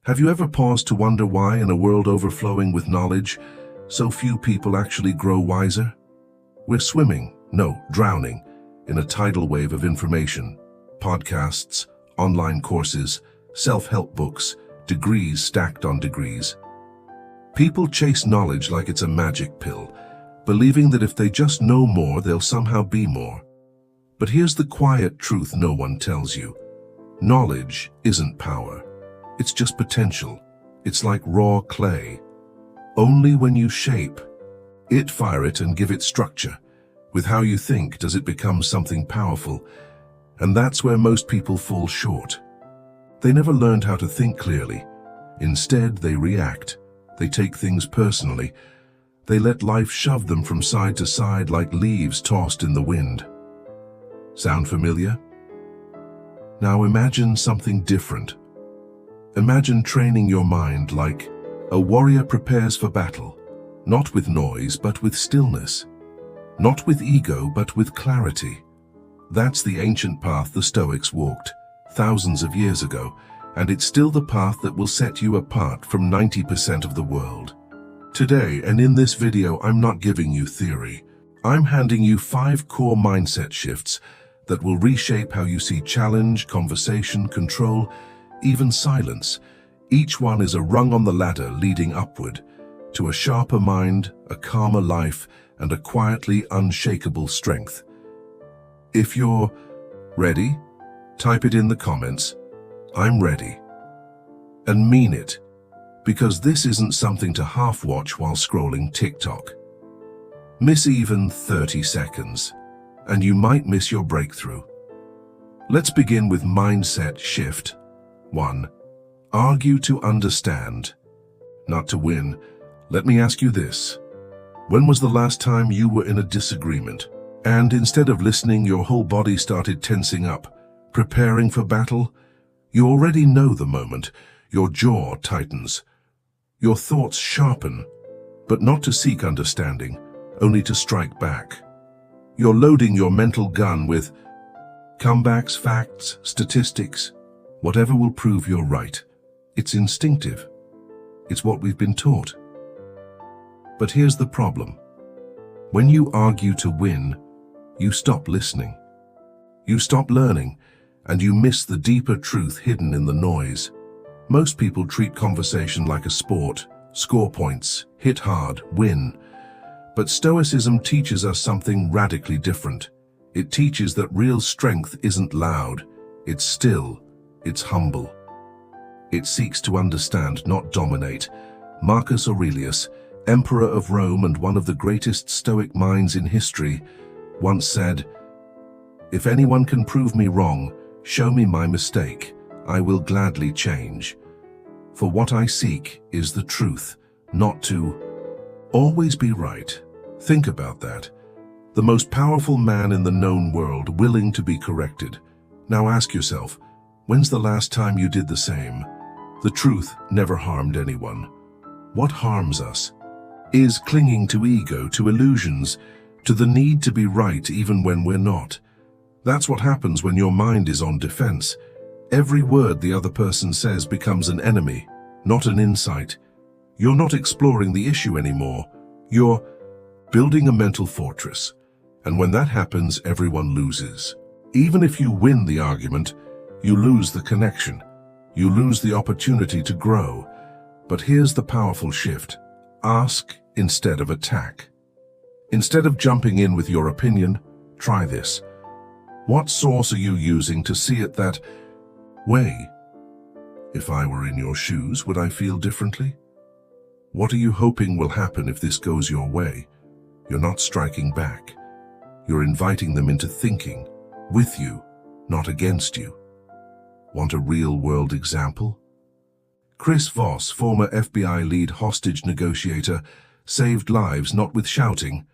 Have you ever paused to wonder why, in a world overflowing with knowledge, so few people actually grow wiser? We're swimming, no, drowning, in a tidal wave of information. Podcasts, online courses, self-help books, degrees stacked on degrees. People chase knowledge like it's a magic pill, believing that if they just know more, they'll somehow be more. But here's the quiet truth no one tells you. Knowledge isn't power. It's just potential. It's like raw clay. Only when you shape it, fire it, and give it structure, with how you think, does it become something powerful. And that's where most people fall short. They never learned how to think clearly. Instead, they react. They take things personally. They let life shove them from side to side like leaves tossed in the wind. Sound familiar? Now imagine something different. Imagine training your mind like a warrior prepares for battle, not with noise, but with stillness. Not with ego, but with clarity. That's the ancient path the Stoics walked thousands of years ago, and it's still the path that will set you apart from 90% of the world. Today, and in this video, I'm not giving you theory. I'm handing you 5 core mindset shifts that will reshape how you see challenge, conversation, control, even silence. Each one is a rung on the ladder leading upward to a sharper mind, a calmer life, and a quietly unshakable strength. If you're ready, type it in the comments. I'm ready. And mean it, because this isn't something to half-watch while scrolling TikTok. Miss even 30 seconds, and you might miss your breakthrough. Let's begin with mindset shift. 1. Argue to understand, not to win. Let me ask you this. When was the last time you were in a disagreement, and instead of listening, your whole body started tensing up, preparing for battle? You already know the moment. Your jaw tightens. Your thoughts sharpen, but not to seek understanding, only to strike back. You're loading your mental gun with comebacks, facts, statistics, whatever will prove you're right. It's instinctive. It's what we've been taught. But here's the problem. When you argue to win, you stop listening. You stop learning, and you miss the deeper truth hidden in the noise. Most people treat conversation like a sport: score points, hit hard, win. But Stoicism teaches us something radically different. It teaches that real strength isn't loud, it's still, it's humble. It seeks to understand, not dominate. Marcus Aurelius, Emperor of Rome and one of the greatest Stoic minds in history, once said, "If anyone can prove me wrong, show me my mistake. I will gladly change. For what I seek is the truth, not to always be right." Think about that. The most powerful man in the known world, willing to be corrected. Now ask yourself, when's the last time you did the same? The truth never harmed anyone. What harms us is clinging to ego, to illusions, to the need to be right even when we're not. That's what happens when your mind is on defense. Every word the other person says becomes an enemy, not an insight. You're not exploring the issue anymore. You're building a mental fortress. And when that happens, everyone loses. Even if you win the argument, you lose the connection. You lose the opportunity to grow. But here's the powerful shift. Ask instead of attack. Instead of jumping in with your opinion, try this. What source are you using to see it that way? If I were in your shoes, would I feel differently? What are you hoping will happen if this goes your way? You're not striking back. You're inviting them into thinking with you, not against you. Want a real-world example? Chris Voss, former FBI lead hostage negotiator, saved lives not with shouting,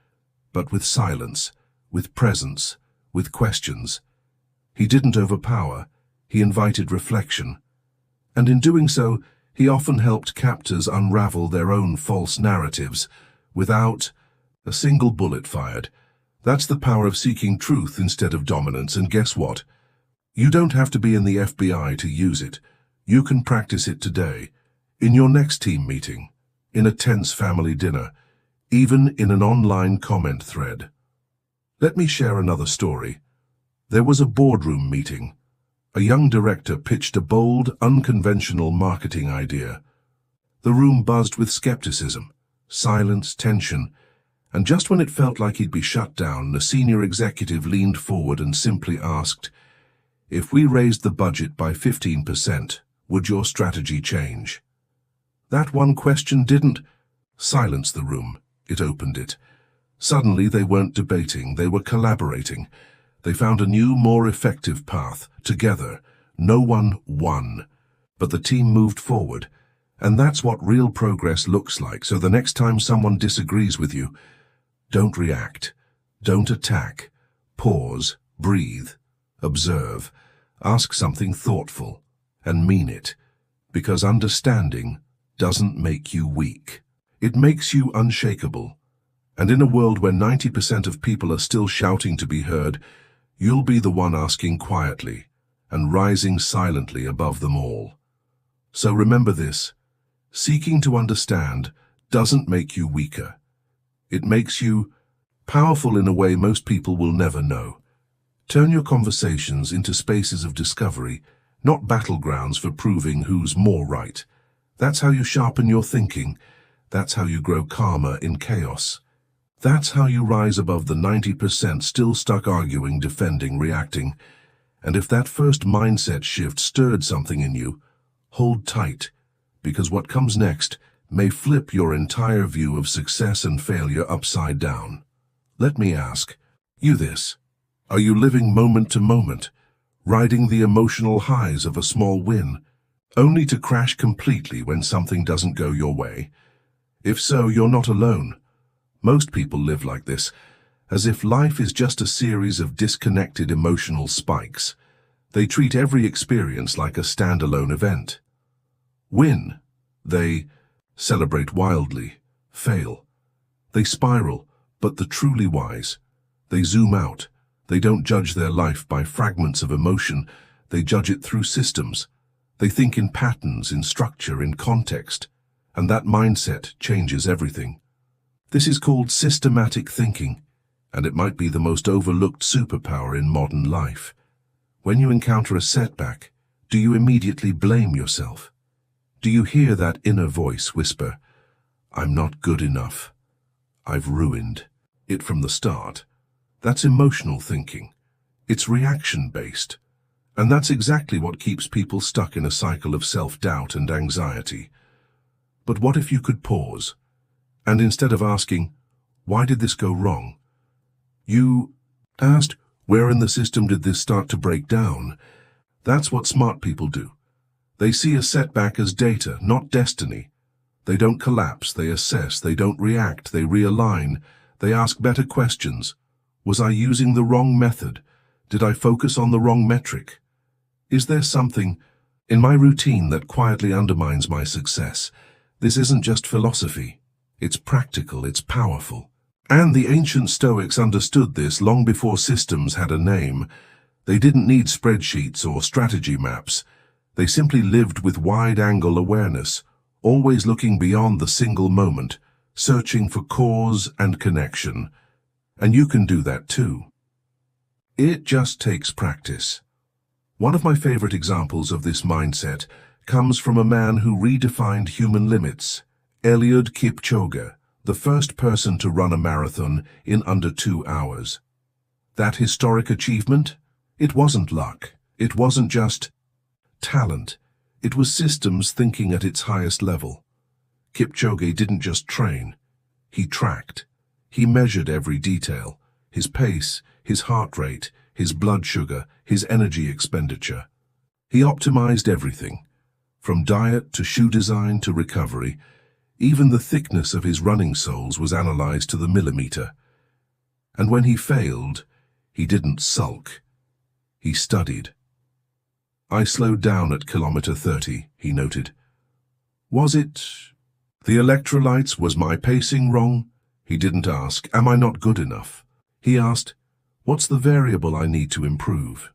but with silence, with presence, with questions. He didn't overpower, he invited reflection. And in doing so, he often helped captors unravel their own false narratives without a single bullet fired. That's the power of seeking truth instead of dominance, and guess what? You don't have to be in the FBI to use it. You can practice it today. In your next team meeting, in a tense family dinner, even in an online comment thread. Let me share another story. There was a boardroom meeting. A young director pitched a bold, unconventional marketing idea. The room buzzed with skepticism, silence, tension, and just when it felt like he'd be shut down, the senior executive leaned forward and simply asked, "If we raised the budget by 15%, would your strategy change?" That one question didn't silence the room. It opened it. Suddenly they weren't debating, they were collaborating. They found a new, more effective path. Together, no one won, but the team moved forward. And that's what real progress looks like. So the next time someone disagrees with you, don't react, don't attack, pause, breathe, observe, ask something thoughtful, and mean it, because understanding doesn't make you weak. It makes you unshakable. And in a world where 90% of people are still shouting to be heard, you'll be the one asking quietly and rising silently above them all. So remember this, seeking to understand doesn't make you weaker. It makes you powerful in a way most people will never know. Turn your conversations into spaces of discovery, not battlegrounds for proving who's more right. That's how you sharpen your thinking. That's how you grow calmer in chaos. That's how you rise above the 90% still stuck arguing, defending, reacting. And if that first mindset shift stirred something in you, hold tight, because what comes next may flip your entire view of success and failure upside down. Let me ask you this. Are you living moment to moment, riding the emotional highs of a small win, only to crash completely when something doesn't go your way? If so, you're not alone. Most people live like this, as if life is just a series of disconnected emotional spikes. They treat every experience like a standalone event. Win, they celebrate wildly. Fail, they spiral. But the truly wise, they zoom out. They don't judge their life by fragments of emotion. They judge it through systems. They think in patterns, in structure, in context. And that mindset changes everything. This is called systematic thinking, and it might be the most overlooked superpower in modern life. When you encounter a setback, do you immediately blame yourself? Do you hear that inner voice whisper, "I'm not good enough. I've ruined it from the start"? That's emotional thinking. It's reaction-based. And that's exactly what keeps people stuck in a cycle of self-doubt and anxiety. But what if you could pause? And instead of asking, "Why did this go wrong?" you asked, "Where in the system did this start to break down?" That's what smart people do. They see a setback as data, not destiny. They don't collapse, they assess, they don't react, they realign. They ask better questions. Was I using the wrong method? Did I focus on the wrong metric? Is there something in my routine that quietly undermines my success? This isn't just philosophy. It's practical, it's powerful. And the ancient Stoics understood this long before systems had a name. They didn't need spreadsheets or strategy maps. They simply lived with wide-angle awareness, always looking beyond the single moment, searching for cause and connection. And you can do that too. It just takes practice. One of my favorite examples of this mindset comes from a man who redefined human limits, Eliud Kipchoge, the first person to run a marathon in under 2 hours. That historic achievement? It wasn't luck. It wasn't just talent. It was systems thinking at its highest level. Kipchoge didn't just train. He tracked. He measured every detail: his pace, his heart rate, his blood sugar, his energy expenditure. He optimized everything, from diet to shoe design to recovery. Even the thickness of his running soles was analyzed to the millimeter. And when he failed, he didn't sulk. He studied. "I slowed down at kilometer 30, he noted. Was it the electrolytes? Was my pacing wrong? He didn't ask, "Am I not good enough?" He asked, "What's the variable I need to improve?"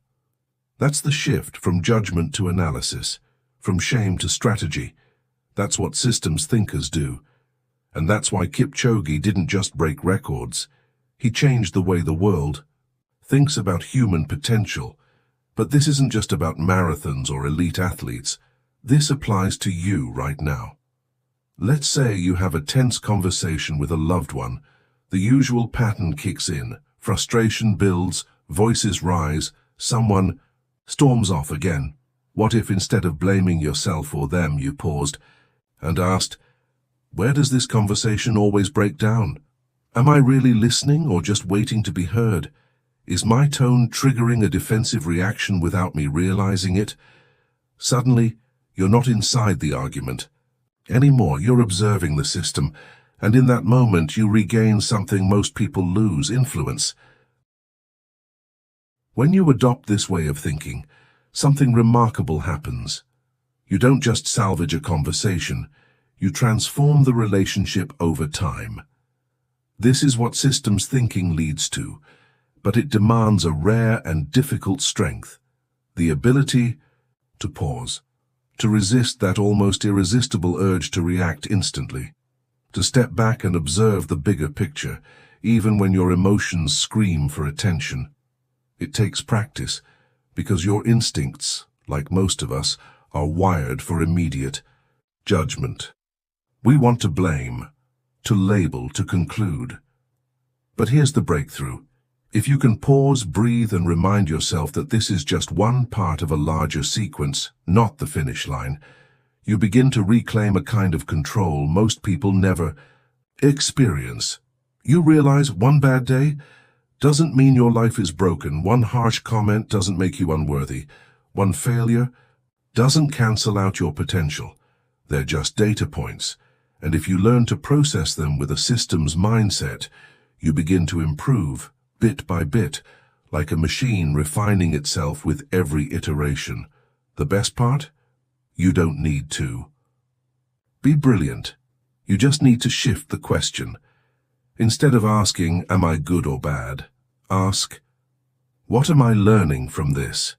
That's the shift from judgment to analysis, from shame to strategy. That's what systems thinkers do. And that's why Kipchoge didn't just break records. He changed the way the world thinks about human potential. But this isn't just about marathons or elite athletes. This applies to you right now. Let's say you have a tense conversation with a loved one. The usual pattern kicks in. Frustration builds, voices rise, someone storms off again. What if instead of blaming yourself or them, you paused and asked, where does this conversation always break down? Am I really listening or just waiting to be heard? Is my tone triggering a defensive reaction without me realizing it? Suddenly, you're not inside the argument anymore. You're observing the system, and in that moment you regain something most people lose: influence. When you adopt this way of thinking, something remarkable happens. You don't just salvage a conversation, you transform the relationship over time. This is what systems thinking leads to, but it demands a rare and difficult strength: the ability to pause, to resist that almost irresistible urge to react instantly, to step back and observe the bigger picture, even when your emotions scream for attention. It takes practice, because your instincts, like most of us, are wired for immediate judgment. We want to blame, to label, to conclude. But here's the breakthrough. If you can pause, breathe, and remind yourself that this is just one part of a larger sequence, not the finish line, you begin to reclaim a kind of control most people never experience. You realize one bad day doesn't mean your life is broken. One harsh comment doesn't make you unworthy. One failure doesn't cancel out your potential. They're just data points. And if you learn to process them with a systems mindset, you begin to improve, bit by bit, like a machine refining itself with every iteration. The best part? You don't need to be brilliant. You just need to shift the question. Instead of asking, am I good or bad? Ask, what am I learning from this?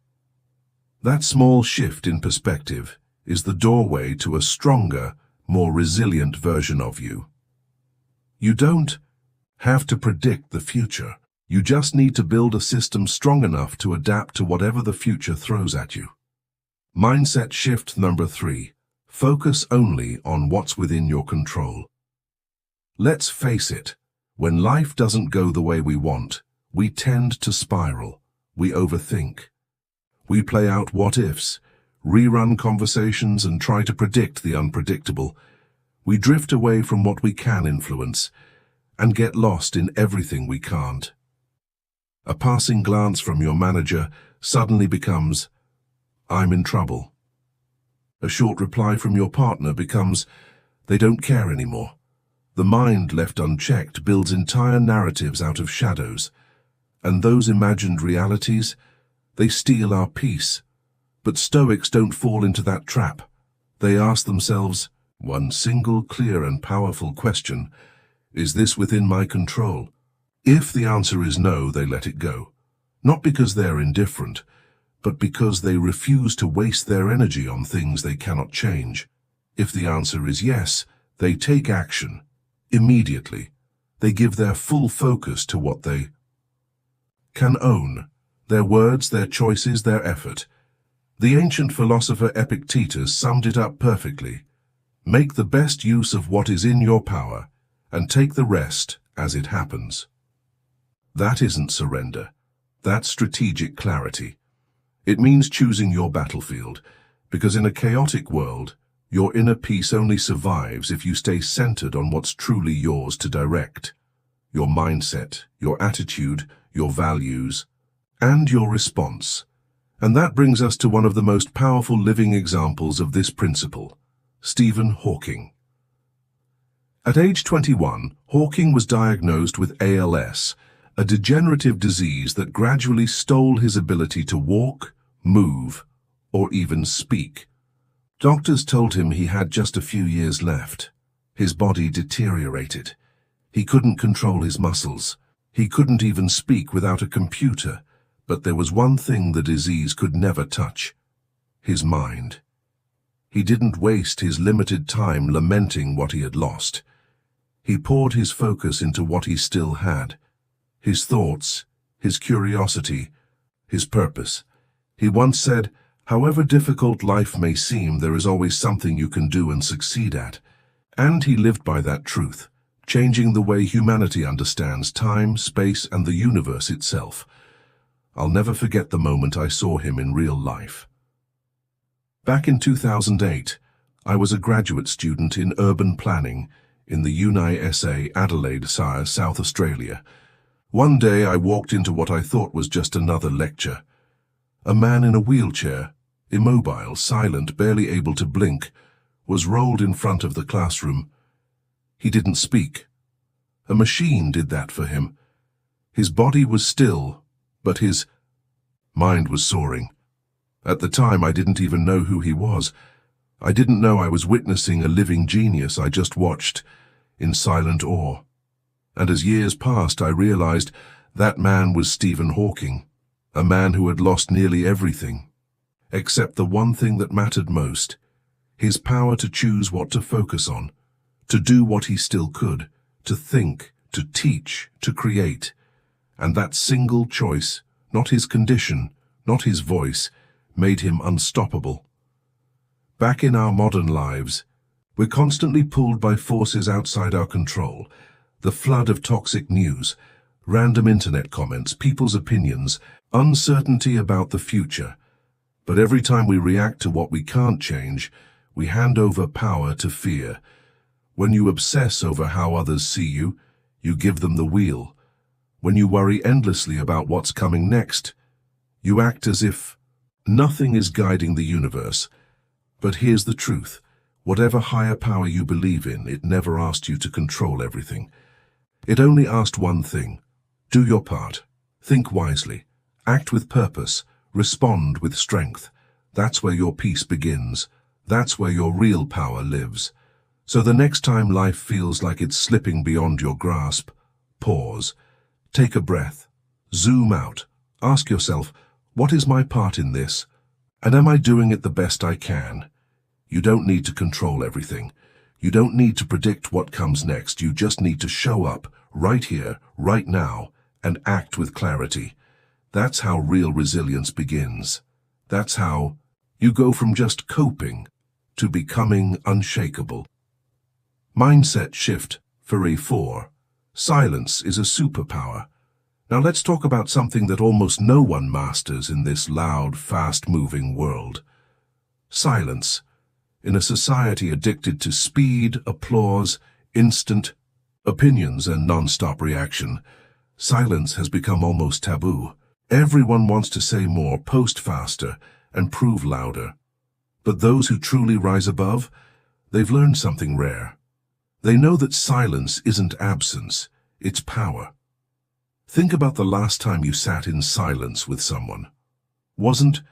That small shift in perspective is the doorway to a stronger, more resilient version of you. You don't have to predict the future. You just need to build a system strong enough to adapt to whatever the future throws at you. Mindset shift number 3. Focus only on what's within your control. Let's face it, when life doesn't go the way we want, we tend to spiral. We overthink. We play out what-ifs, rerun conversations, and try to predict the unpredictable. We drift away from what we can influence and get lost in everything we can't. A passing glance from your manager suddenly becomes, I'm in trouble. A short reply from your partner becomes, they don't care anymore. The mind left unchecked builds entire narratives out of shadows, and those imagined realities, they steal our peace. But Stoics don't fall into that trap. They ask themselves one single clear and powerful question: is this within my control? If the answer is no, they let it go. Not because they're indifferent, but because they refuse to waste their energy on things they cannot change. If the answer is yes, they take action. Immediately, they give their full focus to what they can own: their words, their choices, their effort. The ancient philosopher Epictetus summed it up perfectly. Make the best use of what is in your power, and take the rest as it happens. That isn't surrender. That's strategic clarity. It means choosing your battlefield, because in a chaotic world, your inner peace only survives if you stay centered on what's truly yours to direct. Your mindset, your attitude, your values, and your response. And that brings us to one of the most powerful living examples of this principle: Stephen Hawking. At age 21, Hawking was diagnosed with ALS, a degenerative disease that gradually stole his ability to walk, move, or even speak. Doctors told him he had just a few years left. His body deteriorated. He couldn't control his muscles. He couldn't even speak without a computer. But there was one thing the disease could never touch: his mind. He didn't waste his limited time lamenting what he had lost. He poured his focus into what he still had. His thoughts, his curiosity, his purpose. He once said, "However difficult life may seem, there is always something you can do and succeed at." And he lived by that truth, changing the way humanity understands time, space, and the universe itself. I'll never forget the moment I saw him in real life. Back in 2008, I was a graduate student in urban planning in the UniSA Adelaide, South Australia. One day I walked into what I thought was just another lecture. A man in a wheelchair, immobile, silent, barely able to blink, was rolled in front of the classroom. He didn't speak. A machine did that for him. His body was still, but his mind was soaring. At the time, I didn't even know who he was. I didn't know I was witnessing a living genius. I just watched in silent awe. And as years passed, I realized that man was Stephen Hawking, a man who had lost nearly everything, except the one thing that mattered most, his power to choose what to focus on, to do what he still could, to think, to teach, to create. And that single choice, not his condition, not his voice, made him unstoppable. Back in our modern lives, we're constantly pulled by forces outside our control. The flood of toxic news, random internet comments, people's opinions, uncertainty about the future. But every time we react to what we can't change, we hand over power to fear. When you obsess over how others see you, you give them the wheel. When you worry endlessly about what's coming next, you act as if nothing is guiding the universe. But here's the truth. Whatever higher power you believe in, it never asked you to control everything. It only asked one thing. Do your part. Think wisely. Act with purpose. Respond with strength. That's where your peace begins. That's where your real power lives. So the next time life feels like it's slipping beyond your grasp, pause. Take a breath. Zoom out. Ask yourself, what is my part in this? And am I doing it the best I can? You don't need to control everything. You don't need to predict what comes next. You just need to show up, right here, right now, and act with clarity. That's how real resilience begins. That's how you go from just coping to becoming unshakable. Mindset shift for A4. Silence is a superpower. Now let's talk about something that almost no one masters in this loud, fast-moving world. Silence. In a society addicted to speed, applause, instant opinions, and non-stop reaction, silence has become almost taboo. Everyone wants to say more, post faster, and prove louder. But those who truly rise above, they've learned something rare. They know that silence isn't absence, it's power. Think about the last time you sat in silence with someone. Wasn't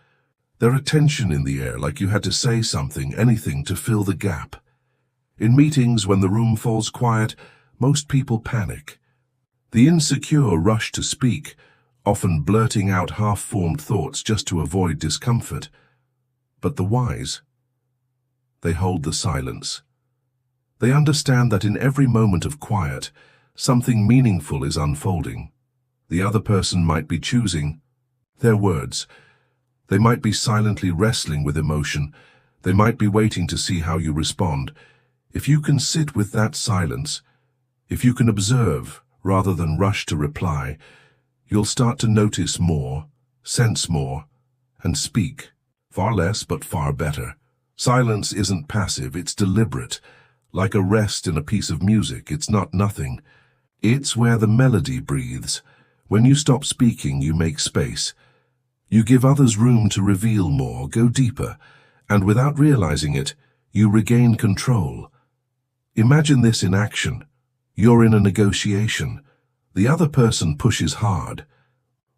there a tension in the air, like you had to say something, anything to fill the gap? In meetings, when the room falls quiet, most people panic. The insecure rush to speak, often blurting out half-formed thoughts just to avoid discomfort. But the wise, they hold the silence. They understand that in every moment of quiet, something meaningful is unfolding. The other person might be choosing their words. They might be silently wrestling with emotion. They might be waiting to see how you respond. If you can sit with that silence, if you can observe rather than rush to reply, you'll start to notice more, sense more, and speak. Far less, but far better. Silence isn't passive, it's deliberate. Like a rest in a piece of music, it's not nothing. It's where the melody breathes. When you stop speaking, you make space. You give others room to reveal more, go deeper, and without realizing it, you regain control. Imagine this in action. You're in a negotiation. The other person pushes hard.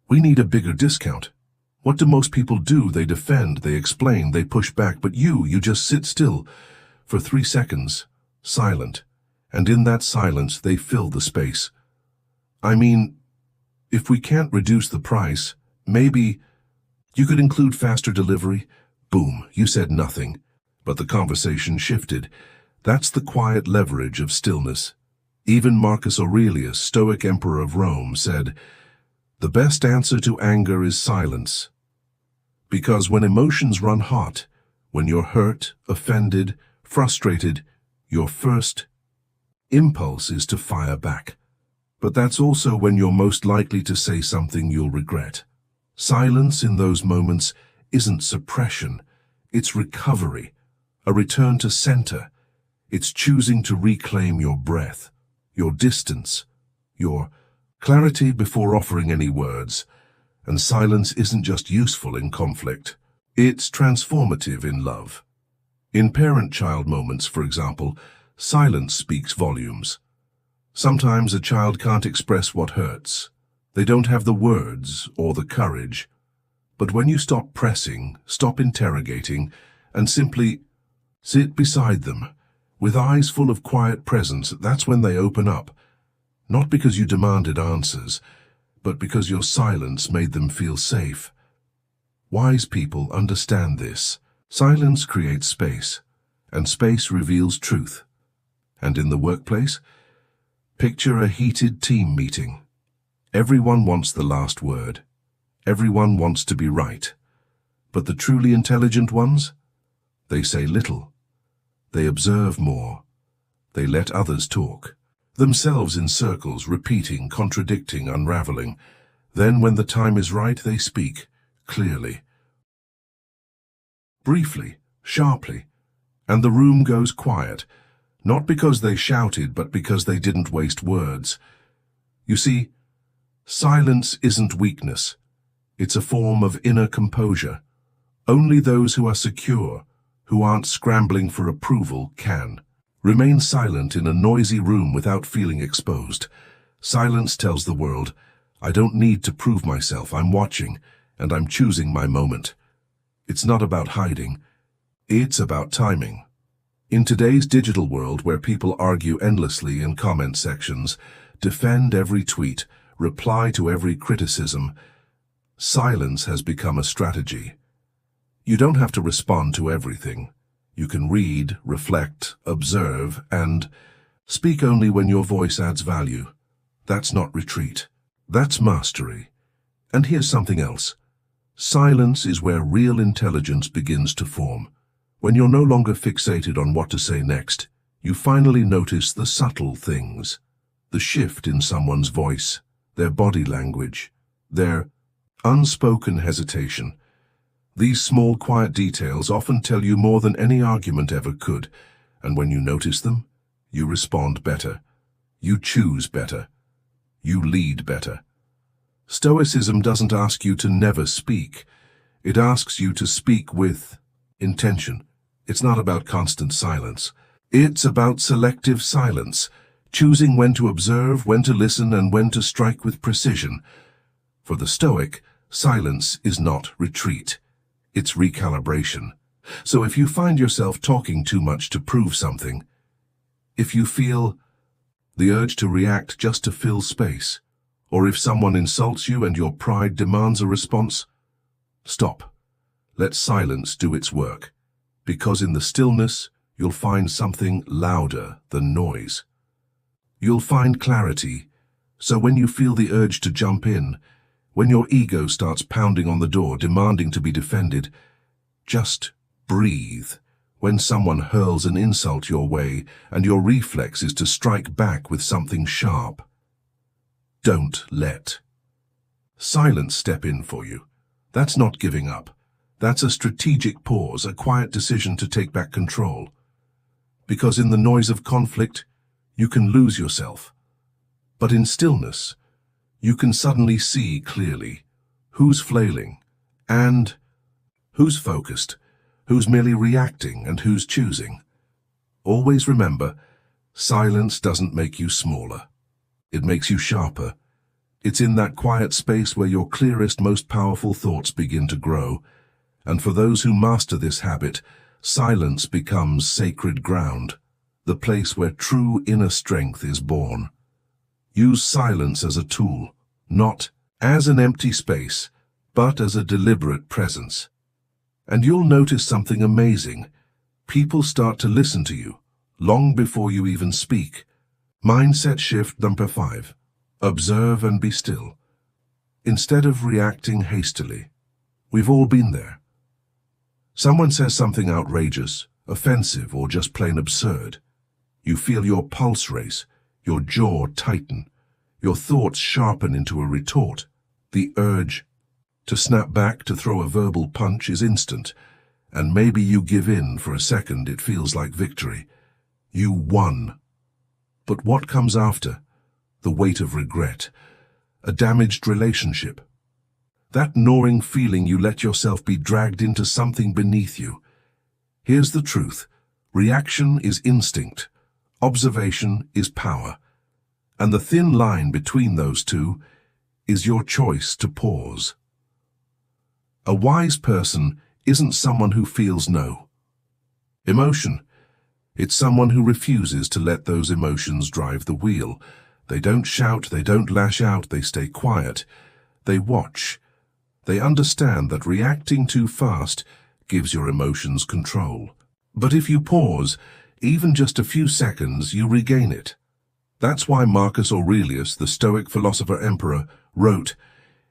We need a bigger discount. What do most people do? They defend, they explain, they push back, but you just sit still for 3 seconds, silent, and in that silence they fill the space. I mean, if we can't reduce the price, maybe you could include faster delivery. Boom, you said nothing. But the conversation shifted. That's the quiet leverage of stillness. Even Marcus Aurelius, Stoic Emperor of Rome, said, "The best answer to anger is silence." Because when emotions run hot, when you're hurt, offended, frustrated, your first impulse is to fire back. But that's also when you're most likely to say something you'll regret. Silence in those moments isn't suppression, it's recovery, a return to center. It's choosing to reclaim your breath, your distance, your clarity before offering any words. And silence isn't just useful in conflict, it's transformative in love. In parent-child moments, for example, silence speaks volumes. Sometimes a child can't express what hurts. They don't have the words or the courage. But when you stop pressing, stop interrogating, and simply sit beside them, with eyes full of quiet presence, that's when they open up. Not because you demanded answers, but because your silence made them feel safe. Wise people understand this. Silence creates space, and space reveals truth. And in the workplace, picture a heated team meeting. Everyone wants the last word. Everyone wants to be right. But the truly intelligent ones? They say little. They observe more. They let others talk, themselves in circles, repeating, contradicting, unraveling. Then, when the time is right, they speak, clearly, briefly, sharply, and the room goes quiet, not because they shouted, but because they didn't waste words. You see, silence isn't weakness. It's a form of inner composure. Only those who are secure, who aren't scrambling for approval, can remain silent in a noisy room without feeling exposed. Silence tells the world, I don't need to prove myself, I'm watching, and I'm choosing my moment. It's not about hiding, it's about timing. In today's digital world where people argue endlessly in comment sections, defend every tweet, reply to every criticism, silence has become a strategy. You don't have to respond to everything. You can read, reflect, observe, and speak only when your voice adds value. That's not retreat. That's mastery. And here's something else. Silence is where real intelligence begins to form. When you're no longer fixated on what to say next, you finally notice the subtle things. The shift in someone's voice, their body language, their unspoken hesitation. These small, quiet details often tell you more than any argument ever could, and when you notice them, you respond better. You choose better. You lead better. Stoicism doesn't ask you to never speak. It asks you to speak with intention. It's not about constant silence. It's about selective silence, choosing when to observe, when to listen, and when to strike with precision. For the Stoic, silence is not retreat. It's recalibration. So if you find yourself talking too much to prove something, if you feel the urge to react just to fill space, or if someone insults you and your pride demands a response, stop. Let silence do its work, because in the stillness, you'll find something louder than noise. You'll find clarity, so when you feel the urge to jump in, when your ego starts pounding on the door, demanding to be defended, just breathe. When someone hurls an insult your way and your reflex is to strike back with something sharp, don't let silence step in for you. That's not giving up. That's a strategic pause, a quiet decision to take back control. Because in the noise of conflict, you can lose yourself. But in stillness, you can suddenly see clearly who's flailing and who's focused, who's merely reacting and who's choosing. Always remember, silence doesn't make you smaller. It makes you sharper. It's in that quiet space where your clearest, most powerful thoughts begin to grow. And for those who master this habit, silence becomes sacred ground, the place where true inner strength is born. Use silence as a tool, not as an empty space, but as a deliberate presence. And you'll notice something amazing. People start to listen to you, long before you even speak. Mindset shift number 5. Observe and be still. Instead of reacting hastily. We've all been there. Someone says something outrageous, offensive, or just plain absurd. You feel your pulse race, your jaw tighten, your thoughts sharpen into a retort. The urge to snap back, to throw a verbal punch is instant, and maybe you give in for a second. It feels like victory. You won. But what comes after? The weight of regret, a damaged relationship. That gnawing feeling you let yourself be dragged into something beneath you. Here's the truth. Reaction is instinct. Observation is power. And the thin line between those two is your choice to pause. A wise person isn't someone who feels no emotion. It's someone who refuses to let those emotions drive the wheel. They don't shout, they don't lash out, they stay quiet. They watch. They understand that reacting too fast gives your emotions control. But if you pause, even just a few seconds, you regain it. That's why Marcus Aurelius, the Stoic philosopher emperor, wrote,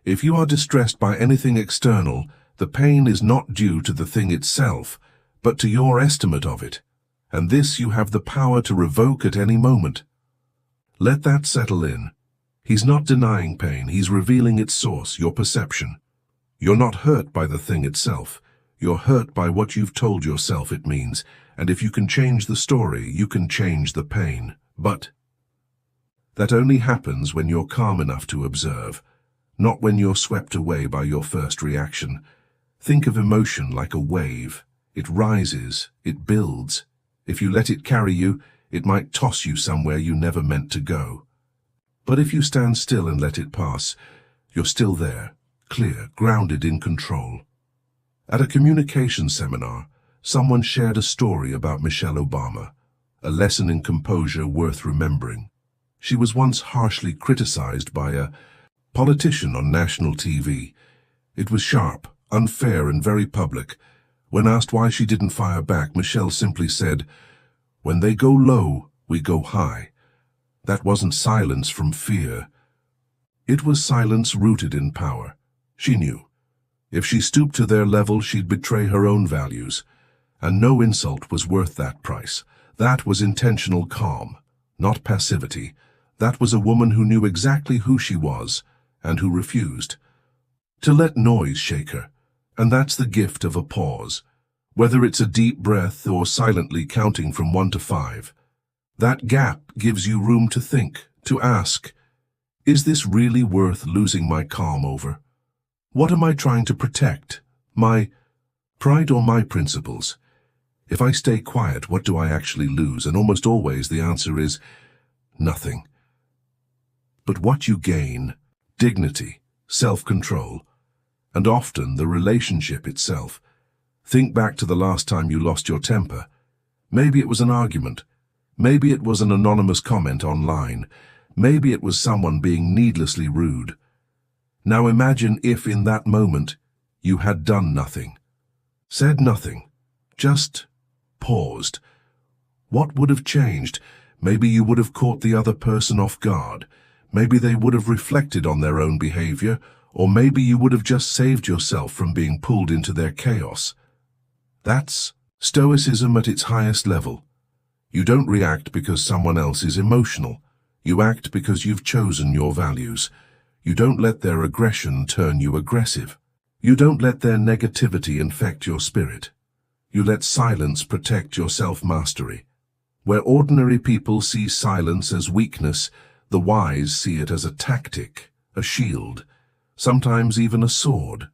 "If you are distressed by anything external, the pain is not due to the thing itself, but to your estimate of it. And this you have the power to revoke at any moment." Let that settle in. He's not denying pain, he's revealing its source, your perception. You're not hurt by the thing itself. You're hurt by what you've told yourself it means, and if you can change the story, you can change the pain. But that only happens when you're calm enough to observe, not when you're swept away by your first reaction. Think of emotion like a wave. It rises, it builds. If you let it carry you, it might toss you somewhere you never meant to go. But if you stand still and let it pass, you're still there, clear, grounded, in control. At a communication seminar, someone shared a story about Michelle Obama, a lesson in composure worth remembering. She was once harshly criticized by a politician on national TV. It was sharp, unfair, and very public. When asked why she didn't fire back, Michelle simply said, "When they go low, we go high." That wasn't silence from fear. It was silence rooted in power. She knew. If she stooped to their level, she'd betray her own values. And no insult was worth that price. That was intentional calm, not passivity. That was a woman who knew exactly who she was, and who refused to let noise shake her. And that's the gift of a pause. Whether it's a deep breath or silently counting from 1 to 5, that gap gives you room to think, to ask, is this really worth losing my calm over? What am I trying to protect? My pride or my principles? If I stay quiet, what do I actually lose? And almost always the answer is nothing. But what you gain, dignity, self-control, and often the relationship itself. Think back to the last time you lost your temper. Maybe it was an argument. Maybe it was an anonymous comment online. Maybe it was someone being needlessly rude. Now imagine if in that moment you had done nothing, said nothing, just paused. What would have changed? Maybe you would have caught the other person off guard. Maybe they would have reflected on their own behavior, or maybe you would have just saved yourself from being pulled into their chaos. That's Stoicism at its highest level. You don't react because someone else is emotional. You act because you've chosen your values. You don't let their aggression turn you aggressive. You don't let their negativity infect your spirit. You let silence protect your self-mastery. Where ordinary people see silence as weakness, the wise see it as a tactic, a shield, sometimes even a sword.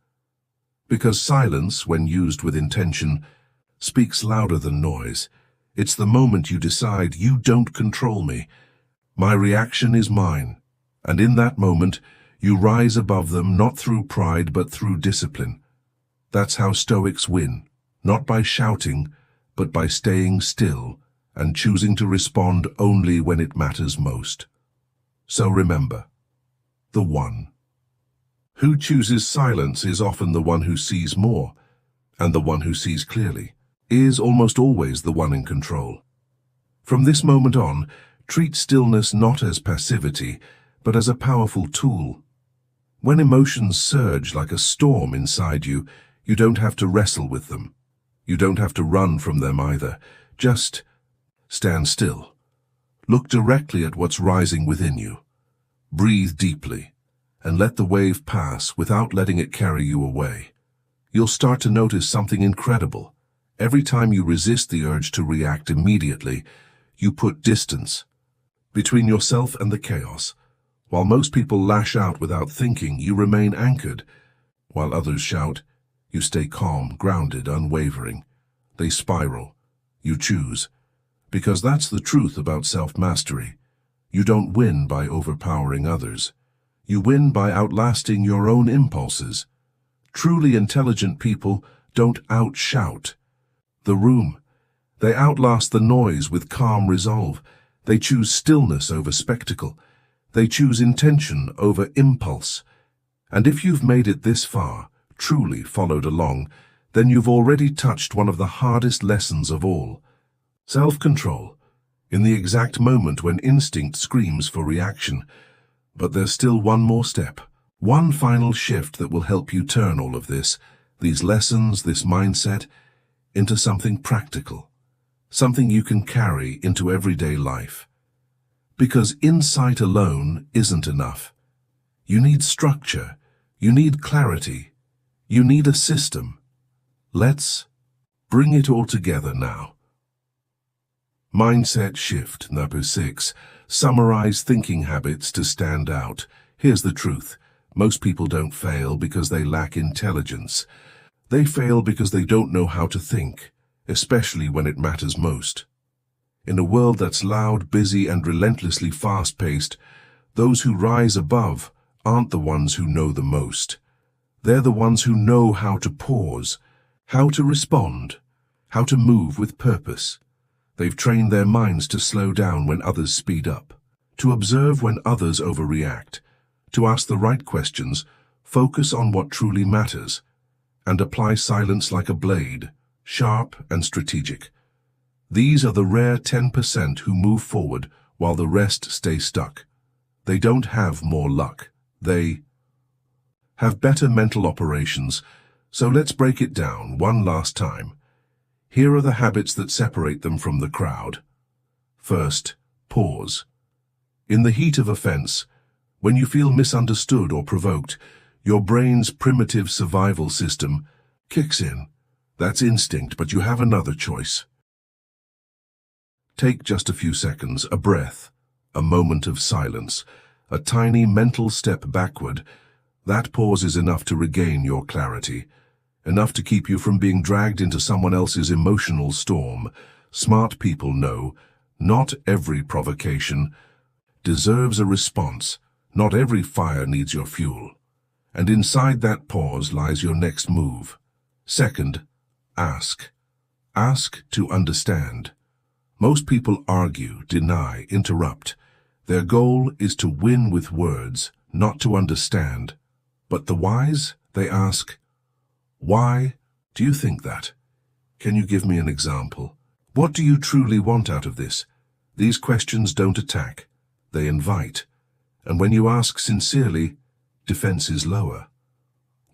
Because silence, when used with intention, speaks louder than noise. It's the moment you decide, you don't control me. My reaction is mine. And in that moment, you rise above them, not through pride, but through discipline. That's how Stoics win, not by shouting, but by staying still and choosing to respond only when it matters most. So remember, the one who chooses silence is often the one who sees more, and the one who sees clearly is almost always the one in control. From this moment on, treat stillness not as passivity, but as a powerful tool. When emotions surge like a storm inside you, you don't have to wrestle with them. You don't have to run from them either. Just stand still. Look directly at what's rising within you. Breathe deeply, and let the wave pass without letting it carry you away. You'll start to notice something incredible. Every time you resist the urge to react immediately, you put distance between yourself and the chaos. While most people lash out without thinking, you remain anchored. While others shout, you stay calm, grounded, unwavering. They spiral. You choose. Because that's the truth about self-mastery. You don't win by overpowering others. You win by outlasting your own impulses. Truly intelligent people don't outshout the room. They outlast the noise with calm resolve. They choose stillness over spectacle. They choose intention over impulse. And if you've made it this far, truly followed along, then you've already touched one of the hardest lessons of all. Self-control, in the exact moment when instinct screams for reaction. But there's still one more step, one final shift that will help you turn all of this, these lessons, this mindset, into something practical, something you can carry into everyday life. Because insight alone isn't enough. You need structure, you need clarity, you need a system. Let's bring it all together now. Mindset shift, number 6. Summarize thinking habits to stand out. Here's the truth. Most people don't fail because they lack intelligence. They fail because they don't know how to think, especially when it matters most. In a world that's loud, busy, and relentlessly fast-paced, those who rise above aren't the ones who know the most. They're the ones who know how to pause, how to respond, how to move with purpose. They've trained their minds to slow down when others speed up, to observe when others overreact, to ask the right questions, focus on what truly matters, and apply silence like a blade, sharp and strategic. These are the rare 10% who move forward while the rest stay stuck. They don't have more luck. They have better mental operations. So let's break it down one last time. Here are the habits that separate them from the crowd. First, pause. In the heat of offense, when you feel misunderstood or provoked, your brain's primitive survival system kicks in. That's instinct, but you have another choice. Take just a few seconds, a breath, a moment of silence, a tiny mental step backward. That pause is enough to regain your clarity, enough to keep you from being dragged into someone else's emotional storm. Smart people know not every provocation deserves a response. Not every fire needs your fuel. And inside that pause lies your next move. Second, ask. Ask to understand. Most people argue, deny, interrupt. Their goal is to win with words, not to understand. But the wise, they ask, why do you think that? Can you give me an example? What do you truly want out of this? These questions don't attack, they invite. And when you ask sincerely, defenses lower.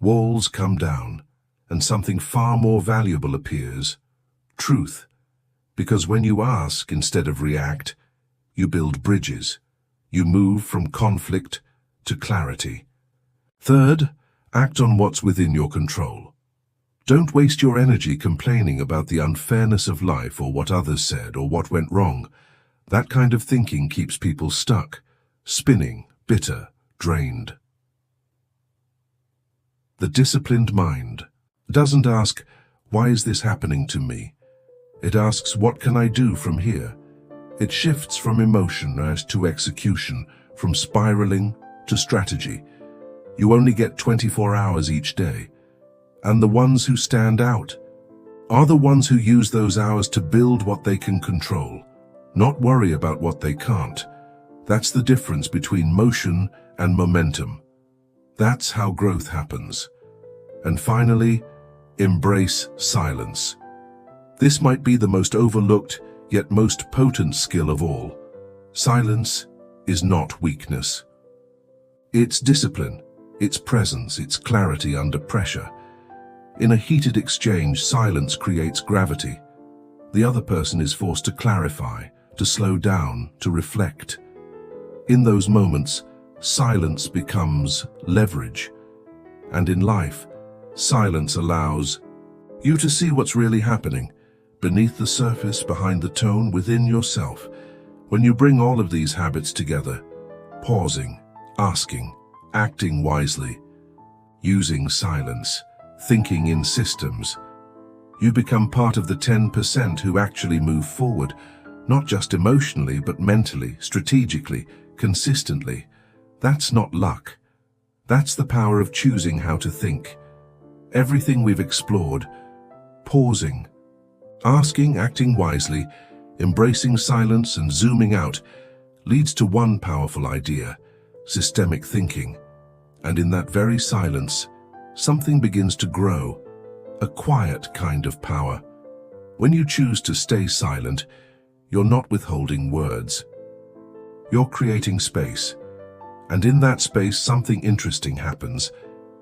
Walls come down, and something far more valuable appears. Truth. Because when you ask instead of react, you build bridges. You move from conflict to clarity. Third, act on what's within your control. Don't waste your energy complaining about the unfairness of life or what others said or what went wrong. That kind of thinking keeps people stuck, spinning, bitter, drained. The disciplined mind doesn't ask, why is this happening to me? It asks, what can I do from here? It shifts from emotion to execution, from spiraling to strategy. You only get 24 hours each day. And the ones who stand out are the ones who use those hours to build what they can control, not worry about what they can't. That's the difference between motion and momentum. That's how growth happens. And finally, embrace silence. This might be the most overlooked, yet most potent skill of all. Silence is not weakness. It's discipline, it's presence, it's clarity under pressure. In a heated exchange, silence creates gravity. The other person is forced to clarify, to slow down, to reflect. In those moments, silence becomes leverage. And in life, silence allows you to see what's really happening, beneath the surface, behind the tone, within yourself. When you bring all of these habits together, pausing, asking, acting wisely, using silence, thinking in systems, you become part of the 10% who actually move forward, not just emotionally, but mentally, strategically, consistently. That's not luck. That's the power of choosing how to think. Everything we've explored, pausing, asking, acting wisely, embracing silence and zooming out, leads to one powerful idea: systemic thinking. And in that very silence, something begins to grow, a quiet kind of power. When you choose to stay silent, you're not withholding words. You're creating space. And in that space, something interesting happens.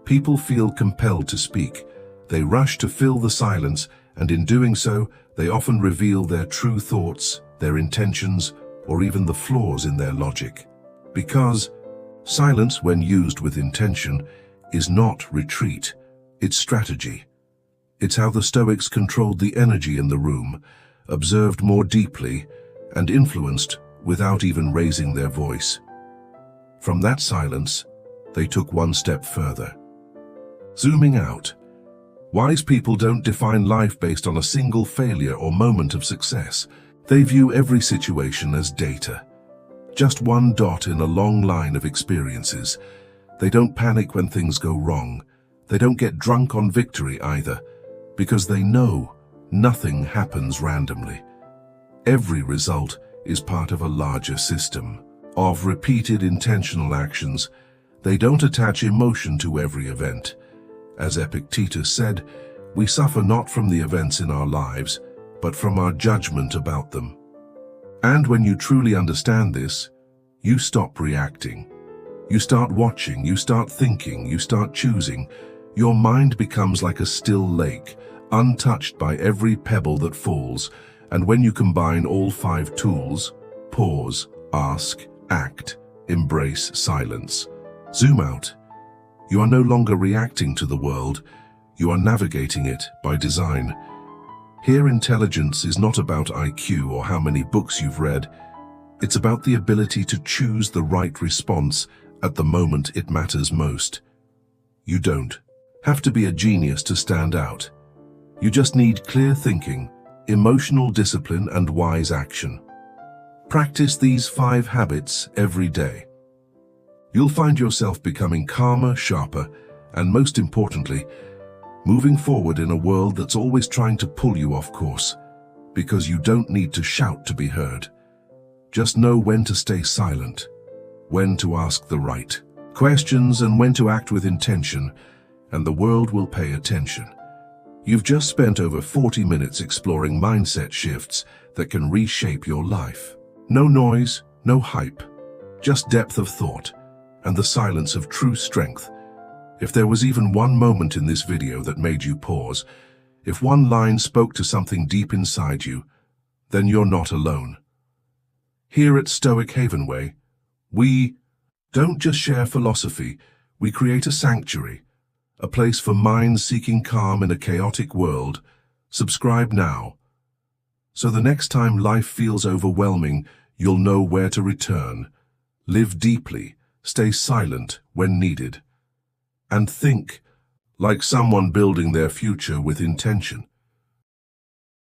People feel compelled to speak. They rush to fill the silence, and in doing so, they often reveal their true thoughts, their intentions, or even the flaws in their logic. Because silence, when used with intention, is not retreat, it's strategy. It's how the Stoics controlled the energy in the room, observed more deeply, and influenced without even raising their voice. From that silence, they took one step further. Zooming out. Wise people don't define life based on a single failure or moment of success. They view every situation as data. Just one dot in a long line of experiences. They don't panic when things go wrong. They don't get drunk on victory either, because they know nothing happens randomly. Every result is part of a larger system of repeated intentional actions. They don't attach emotion to every event. As Epictetus said, we suffer not from the events in our lives, but from our judgment about them. And when you truly understand this, you stop reacting. You start watching, you start thinking, you start choosing. Your mind becomes like a still lake, untouched by every pebble that falls. And when you combine all 5 tools, pause, ask, act, embrace silence, zoom out, you are no longer reacting to the world, you are navigating it by design. Here, intelligence is not about IQ or how many books you've read. It's about the ability to choose the right response at the moment it matters most. You don't have to be a genius to stand out. You just need clear thinking, emotional discipline, and wise action. Practice these 5 habits every day. You'll find yourself becoming calmer, sharper, and most importantly, moving forward in a world that's always trying to pull you off course, because you don't need to shout to be heard. Just know when to stay silent, when to ask the right questions, and when to act with intention, and the world will pay attention. You've just spent over 40 minutes exploring mindset shifts that can reshape your life. No noise, no hype, just depth of thought and the silence of true strength. If there was even one moment in this video that made you pause, if one line spoke to something deep inside you, then you're not alone. Here at STOIC HAVENWAY, we don't just share philosophy, we create a sanctuary, a place for minds seeking calm in a chaotic world. Subscribe now, so the next time life feels overwhelming, you'll know where to return. Live deeply, stay silent when needed, and think like someone building their future with intention.